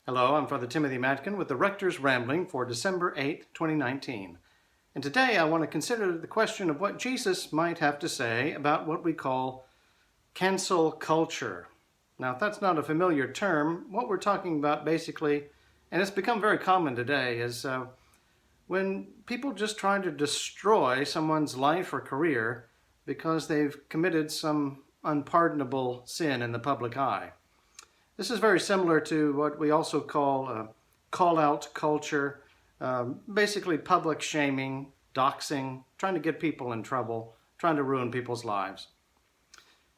Hello, I'm Father Timothy Matkin with the Rector's Rambling for December 8, 2019. And today I want to consider the question of what Jesus might have to say about what we call cancel culture. Now, if that's not a familiar term, what we're talking about basically, and it's become very common today, is when people just try to destroy someone's life or career because they've committed some unpardonable sin in the public eye. This is very similar to what we also call call-out culture, basically public shaming, doxing, trying to get people in trouble, trying to ruin people's lives.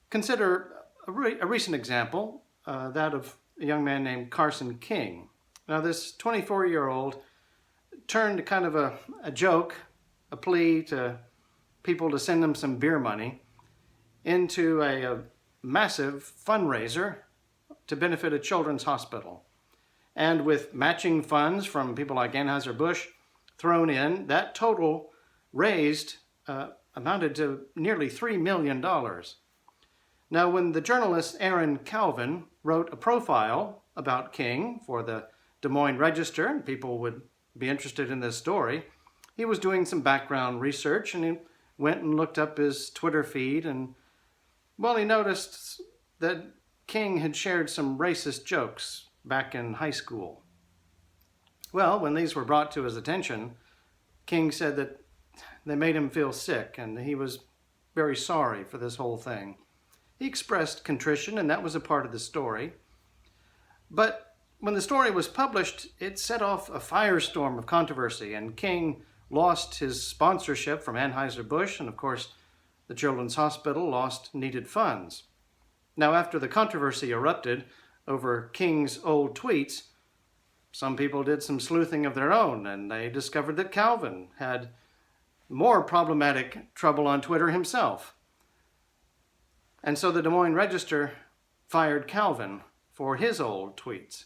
Consider a recent example, that of a young man named Carson King. Now, this 24-year-old turned kind of a joke, a plea to people to send him some beer money, into a massive fundraiser to benefit a children's hospital. And with matching funds from people like Anheuser-Busch thrown in, that total raised amounted to nearly $3 million. Now, when the journalist Aaron Calvin wrote a profile about King for the Des Moines Register, and people would be interested in this story, he was doing some background research, and he went and looked up his Twitter feed, and, well, he noticed that King had shared some racist jokes back in high school. Well, when these were brought to his attention, King said that they made him feel sick and he was very sorry for this whole thing. He expressed contrition, and that was a part of the story. But when the story was published, it set off a firestorm of controversy, and King lost his sponsorship from Anheuser-Busch, and of course, the Children's Hospital lost needed funds. Now, after the controversy erupted over King's old tweets, some people did some sleuthing of their own, and they discovered that Calvin had more problematic trouble on Twitter himself. And so the Des Moines Register fired Calvin for his old tweets.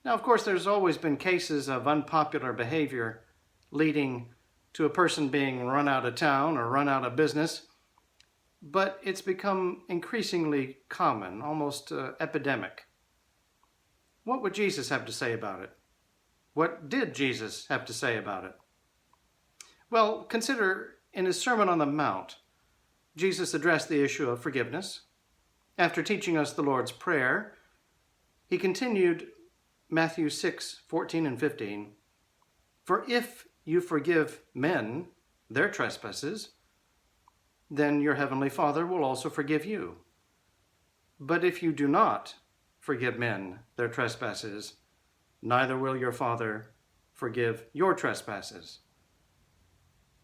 Now, of course, there's always been cases of unpopular behavior leading to a person being run out of town or run out of business, but it's become increasingly common, almost epidemic. What would Jesus have to say about it? What did Jesus have to say about it? Well, consider in his Sermon on the Mount, Jesus addressed the issue of forgiveness. After teaching us the Lord's Prayer, he continued Matthew 6:14 and 15. For if you forgive men their trespasses, then your heavenly Father will also forgive you. But if you do not forgive men their trespasses, neither will your Father forgive your trespasses.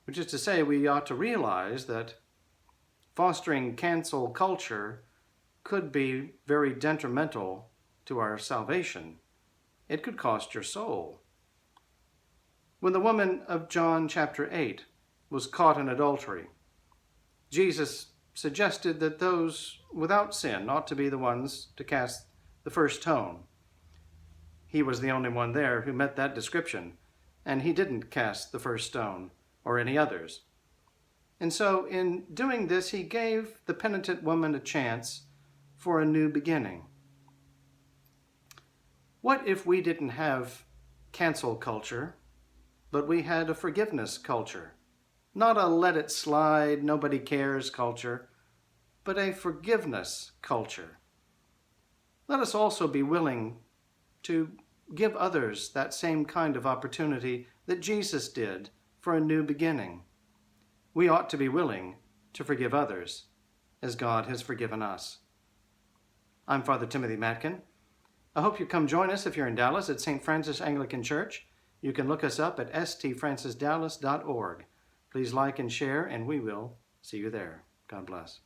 Which is to say, we ought to realize that fostering cancel culture could be very detrimental to our salvation. It could cost your soul. When the woman of John chapter 8 was caught in adultery, Jesus suggested that those without sin ought to be the ones to cast the first stone. He was the only one there who met that description, and he didn't cast the first stone or any others. And so in doing this, he gave the penitent woman a chance for a new beginning. What if we didn't have cancel culture, but we had a forgiveness culture? Not a let it slide, nobody cares culture, but a forgiveness culture. Let us also be willing to give others that same kind of opportunity that Jesus did for a new beginning. We ought to be willing to forgive others as God has forgiven us. I'm Father Timothy Matkin. I hope you come join us if you're in Dallas at St. Francis Anglican Church. You can look us up at stfrancisdallas.org. Please like and share, and we will see you there. God bless.